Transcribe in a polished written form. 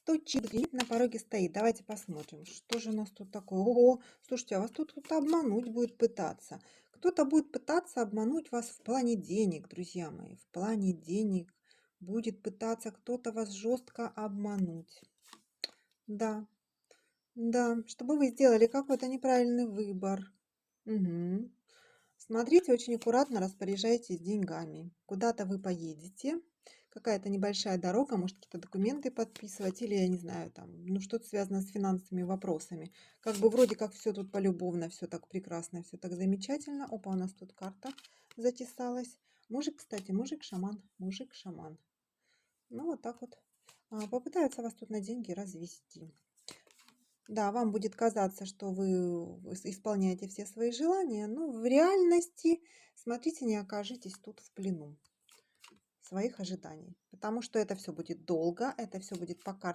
Стучит, звенит, на пороге стоит. Давайте посмотрим, что же у нас тут такое. Ого, слушайте, а вас тут кто-то обмануть будет пытаться. Кто-то будет пытаться обмануть вас в плане денег, друзья мои. В плане денег будет пытаться кто-то вас жестко обмануть. Да, да, чтобы вы сделали какой-то неправильный выбор. Мгм. Смотрите, очень аккуратно распоряжайтесь деньгами. Куда-то вы поедете, какая-то небольшая дорога, может какие-то документы подписывать, или я не знаю, там, ну что-то связано с финансовыми вопросами. Как бы вроде как все тут полюбовно, все так прекрасно, все так замечательно. Опа, у нас тут карта затесалась. Мужик, кстати, мужик-шаман, мужик-шаман. Ну вот так вот. Попытаются вас тут на деньги развести. Да, вам будет казаться, что вы исполняете все свои желания, но в реальности, смотрите, не окажетесь тут в плену своих ожиданий. Потому что это все будет долго, это все будет по карте.